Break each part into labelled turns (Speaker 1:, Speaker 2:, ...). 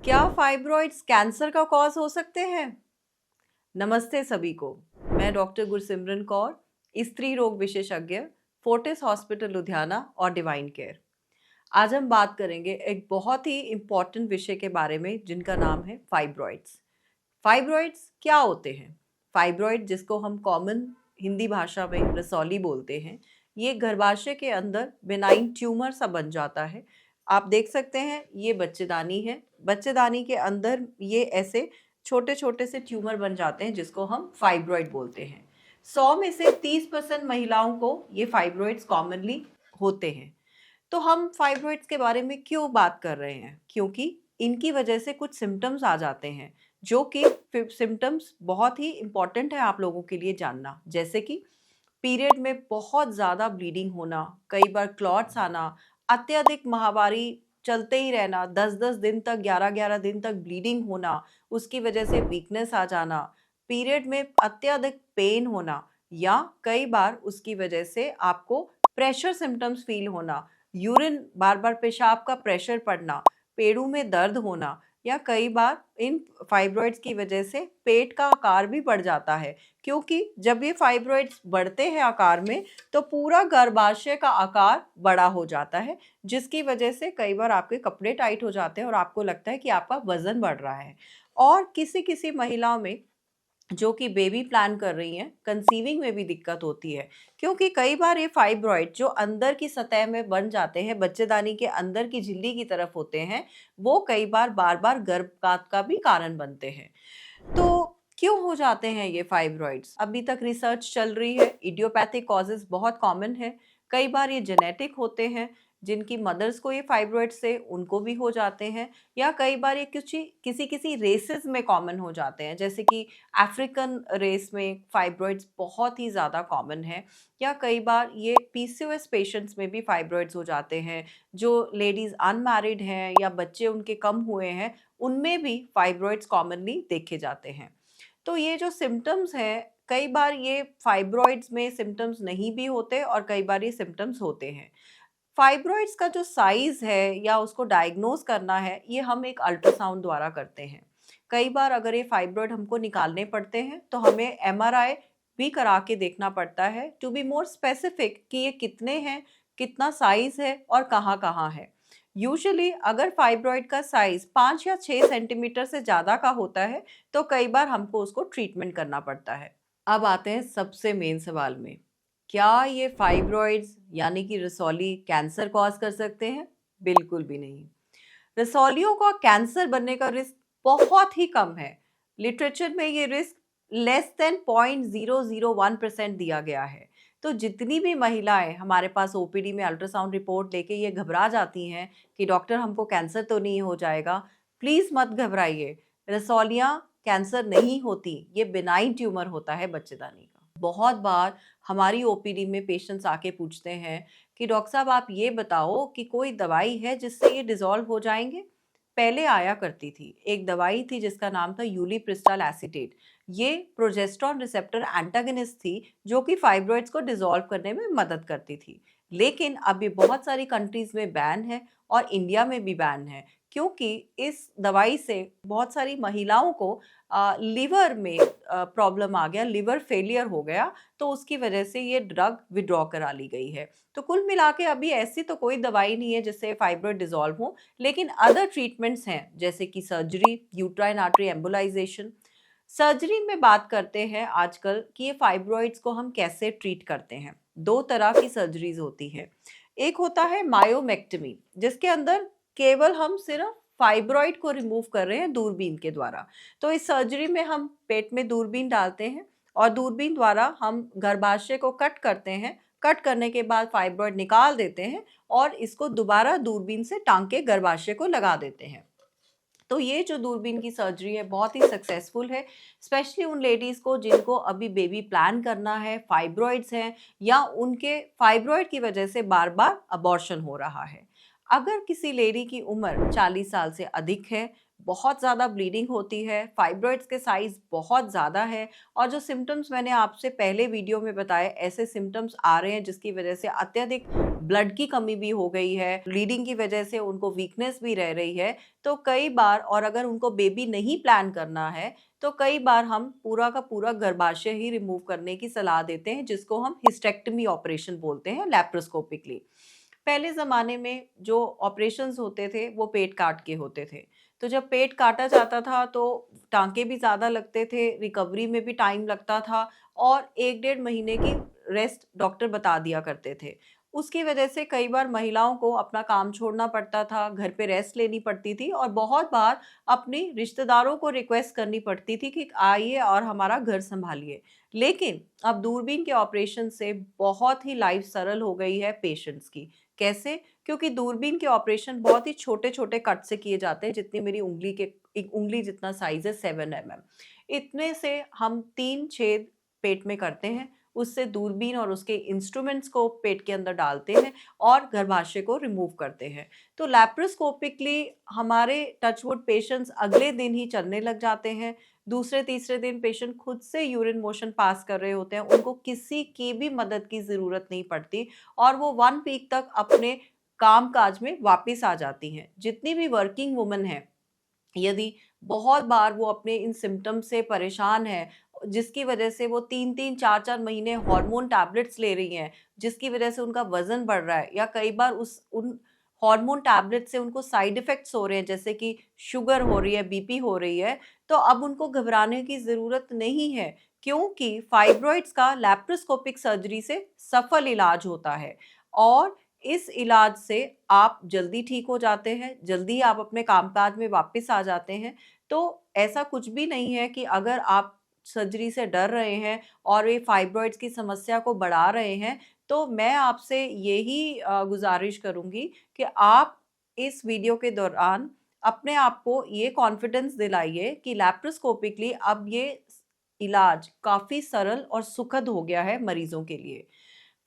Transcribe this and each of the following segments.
Speaker 1: क्या fibroids cancer का cause हो सकते हैं? नमस्ते सभी को। मैं डॉक्टर गुरसिमरन कौर, स्त्री रोग विशेषज्ञ, फोर्टिस हॉस्पिटल लुधियाना और डिवाइन केयर। आज हम बात करेंगे एक बहुत ही इम्पॉर्टेंट विषय के बारे में जिनका नाम है फाइब्रॉइड्स। फाइब्रॉइड्स क्या होते हैं? फाइब्रॉइड, जिसको हम कॉमन हिंदी भाषा में रसौली बोलते हैं, ये गर्भाशय के अंदर बेनाइन ट्यूमर सा बन जाता है। आप देख सकते हैं ये बच्चेदानी है। बच्चेदानी के अंदर ये ऐसे छोटे छोटे से ट्यूमर बन जाते हैं जिसको हम फाइब्रॉइड बोलते हैं। 100 में से 30% महिलाओं को ये फाइब्रॉइड्स कॉमनली होते हैं। तो हम फाइब्रॉइड्स के बारे में क्यों बात कर रहे हैं? क्योंकि इनकी वजह से कुछ सिम्टम्स आ जाते हैं जो कि सिम्टम्स बहुत ही इम्पॉर्टेंट है आप लोगों के लिए जानना। जैसे कि पीरियड में बहुत ज़्यादा ब्लीडिंग होना, कई बार क्लॉट्स आना, अत्यधिक माहवारी चलते ही रहना, 10-10 दिन तक, 11-11 दिन तक ब्लीडिंग होना, उसकी वजह से वीकनेस आ जाना, पीरियड में अत्यधिक पेन होना, या कई बार उसकी वजह से आपको प्रेशर सिम्टम्स फील होना, यूरिन बार बार पेशाब का प्रेशर पड़ना, पेड़ों में दर्द होना, या कई बार इन फाइब्रॉइड्स की वजह से पेट का आकार भी बढ़ जाता है। क्योंकि जब ये फाइब्रॉइड्स बढ़ते हैं आकार में तो पूरा गर्भाशय का आकार बड़ा हो जाता है, जिसकी वजह से कई बार आपके कपड़े टाइट हो जाते हैं और आपको लगता है कि आपका वजन बढ़ रहा है। और किसी किसी महिलाओं में जो कि बेबी प्लान कर रही हैं, कंसीविंग में भी दिक्कत होती है। क्योंकि कई बार ये फाइब्रॉइड जो अंदर की सतह में बन जाते हैं, बच्चेदानी के अंदर की झिल्ली की तरफ होते हैं, वो कई बार बार बार गर्भपात का भी कारण बनते हैं। तो क्यों हो जाते हैं ये फाइब्रॉइड्स? अभी तक रिसर्च चल रही है। इडियोपैथिक कॉजेज बहुत कॉमन है। कई बार ये जेनेटिक होते हैं, जिनकी मदर्स को ये फाइब्रॉइड्स से उनको भी हो जाते हैं, या कई बार ये किसी किसी किसी रेसेस में कॉमन हो जाते हैं। जैसे कि अफ्रीकन रेस में फाइब्रॉइड्स बहुत ही ज़्यादा कॉमन है, या कई बार ये पीसीओएस पेशेंट्स में भी फाइब्रॉइड्स हो जाते हैं। जो लेडीज़ अनमैरिड हैं या बच्चे उनके कम हुए हैं, उनमें भी फाइब्रॉइड्स कॉमनली देखे जाते हैं। तो ये जो सिम्टम्स हैं, कई बार ये फाइब्रॉइड्स में सिम्टम्स नहीं भी होते और कई बार ये सिम्टम्स होते हैं। फाइब्रॉइड्स का जो साइज़ है या उसको डायग्नोज करना है, ये हम एक अल्ट्रासाउंड द्वारा करते हैं। कई बार अगर ये फाइब्रॉइड हमको निकालने पड़ते हैं तो हमें एमआरआई भी करा के देखना पड़ता है, टू बी मोर स्पेसिफिक कि ये कितने हैं, कितना साइज़ है और कहाँ कहाँ है। यूजुअली अगर फाइब्रॉइड का साइज़ 5 या 6 सेंटीमीटर से ज़्यादा का होता है तो कई बार हमको उसको ट्रीटमेंट करना पड़ता है। अब आते हैं सबसे मेन सवाल में, क्या ये फाइब्रॉइड्स यानी कि रसौली कैंसर कॉज कर सकते हैं? बिल्कुल भी नहीं। रसौलियों का कैंसर बनने का रिस्क बहुत ही कम है। लिटरेचर में ये रिस्क लेस देन 0.001% दिया गया है। तो जितनी भी महिलाएं हमारे पास ओपीडी में अल्ट्रासाउंड रिपोर्ट लेके ये घबरा जाती हैं कि डॉक्टर हमको कैंसर तो नहीं हो जाएगा, प्लीज़ मत घबराइए। रसौलियाँ कैंसर नहीं होती, ये बिनाइन ट्यूमर होता है बच्चेदानी का। बहुत बार हमारी ओपीडी में पेशेंट्स आके पूछते हैं कि डॉक्टर साहब आप ये बताओ कि कोई दवाई है जिससे ये डिसॉल्व हो जाएंगे? पहले आया करती थी, एक दवाई थी जिसका नाम था यूलिप्रिस्टल एसीटेट। ये प्रोजेस्टेरॉन रिसेप्टर एंटागनिस्ट थी जो कि फाइब्रॉइड्स को डिसॉल्व करने में मदद करती थी। लेकिन अब ये बहुत सारी कंट्रीज में बैन है और इंडिया में भी बैन है, क्योंकि इस दवाई से बहुत सारी महिलाओं को लिवर में प्रॉब्लम आ गया, लिवर फेलियर हो गया, तो उसकी वजह से ये ड्रग विड्रॉ करा ली गई है। तो कुल मिला के अभी ऐसी तो कोई दवाई नहीं है जिससे फाइब्रॉइड डिसॉल्व हो, लेकिन अदर ट्रीटमेंट्स हैं जैसे कि surgery, uterine artery embolisation. Surgery में बात करते हैं आजकल कि ये फाइब्रॉइड्स को हम कैसे ट्रीट करते हैं। दो तरह की सर्जरीज होती है। एक होता है मायोमेक्टमी, जिसके अंदर केवल हम सिर्फ फाइब्रॉइड को रिमूव कर रहे हैं दूरबीन के द्वारा। तो इस सर्जरी में हम पेट में दूरबीन डालते हैं और दूरबीन द्वारा हम गर्भाशय को कट करते हैं। कट करने के बाद फाइब्रॉइड निकाल देते हैं और इसको दोबारा दूरबीन से टांग के गर्भाशय को लगा देते हैं। तो ये जो दूरबीन की सर्जरी है बहुत ही सक्सेसफुल है, स्पेशली उन लेडीज़ को जिनको अभी बेबी प्लान करना है, फाइब्रॉइड्स हैं, या उनके फाइब्रॉइड की वजह से बार बार अबॉर्शन हो रहा है। अगर किसी लेडी की उम्र 40 साल से अधिक है, बहुत ज़्यादा ब्लीडिंग होती है, फाइब्रॉइड्स के साइज़ बहुत ज़्यादा है और जो सिम्पटम्स मैंने आपसे पहले वीडियो में बताए, ऐसे सिम्पटम्स आ रहे हैं जिसकी वजह से अत्यधिक ब्लड की कमी भी हो गई है, ब्लीडिंग की वजह से उनको वीकनेस भी रह रही है। तो कई बार, और अगर उनको बेबी नहीं प्लान करना है, तो कई बार हम पूरा का पूरा गर्भाशय ही रिमूव करने की सलाह देते हैं, जिसको हम हिस्टेक्टमी ऑपरेशन बोलते हैं लैप्रोस्कोपिकली। पहले ज़माने में जो ऑपरेशंस होते थे वो पेट काट के होते थे। तो जब पेट काटा जाता था तो टाँके भी ज़्यादा लगते थे, रिकवरी में भी टाइम लगता था और 1 डेढ़ महीने की रेस्ट डॉक्टर बता दिया करते थे। उसकी वजह से कई बार महिलाओं को अपना काम छोड़ना पड़ता था, घर पे रेस्ट लेनी पड़ती थी और बहुत बार अपने रिश्तेदारों को रिक्वेस्ट करनी पड़ती थी कि आइए और हमारा घर सँभालिए। लेकिन अब दूरबीन के ऑपरेशन से बहुत ही लाइफ सरल हो गई है पेशेंट्स की। कैसे? क्योंकि दूरबीन के ऑपरेशन बहुत ही छोटे-छोटे कट से किए जाते हैं, जितनी मेरी उँगली के एक उँगली जितना साइज़ है 7 एमएम। इतने से हम 3 छेद पेट में करते हैं, उससे दूरबीन और उसके इंस्ट्रूमेंट्स को पेट के अंदर डालते हैं और गर्भाशय को रिमूव करते हैं। तो लैप्रोस्कोपिकली हमारे टच वुड पेशेंट्स अगले दिन ही चलने लग जाते हैं। दूसरे-तीसरे दिन पेशेंट खुद से यूरिन मोशन पास कर रहे होते हैं, उनको किसी की भी मदद की ज़रूरत नहीं पड़ती और वो 1 वीक तक अपने काम-काज में वापस आ जाती हैं। जितनी भी वर्किंग वुमन हैं, यदि बहुत बार वो अपने इन सिम्पटम्स से परेशान है, जिसकी वजह से वो 3-3 4-4 महीने हार्मोन टैबलेट्स ले रही हैं, जिसकी वजह से उनका वज़न बढ़ रहा है या कई बार उस उन हार्मोन टैबलेट से उनको साइड इफ़ेक्ट्स हो रहे हैं, जैसे कि शुगर हो रही है, बीपी हो रही है, तो अब उनको घबराने की ज़रूरत नहीं है, क्योंकि फाइब्रॉइड्स का लैप्रोस्कोपिक सर्जरी से सफल इलाज होता है और इस इलाज से आप जल्दी ठीक हो जाते हैं, जल्दी आप अपने कामकाज में वापस आ जाते हैं। तो ऐसा कुछ भी नहीं है कि अगर आप सर्जरी से डर रहे हैं और ये फाइब्रॉइड्स की समस्या को बढ़ा रहे हैं, तो मैं आपसे यही गुज़ारिश करूँगी कि आप इस वीडियो के दौरान अपने आप को ये कॉन्फिडेंस दिलाइए कि लैप्रोस्कोपिकली अब ये इलाज काफ़ी सरल और सुखद हो गया है मरीज़ों के लिए।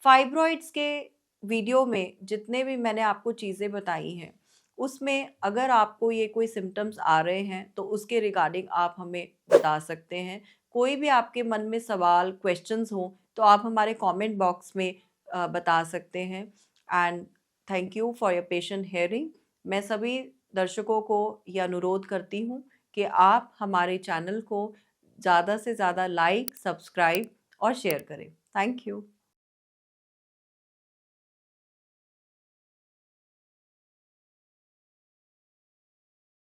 Speaker 1: फाइब्रॉइड्स के वीडियो में जितने भी मैंने आपको चीज़ें बताई हैं, उसमें अगर आपको ये कोई सिम्पटम्स आ रहे हैं, तो उसके रिगार्डिंग आप हमें बता सकते हैं। कोई भी आपके मन में सवाल, क्वेश्चंस हों, तो आप हमारे कमेंट बॉक्स में बता सकते हैं। And thank you for your patient hearing. मैं सभी दर्शकों को ये अनुरोध करती हूँ कि आप हमारे चैनल को ज़्यादा से ज़्यादा लाइक, सब्सक्राइब और शेयर करें। Thank you.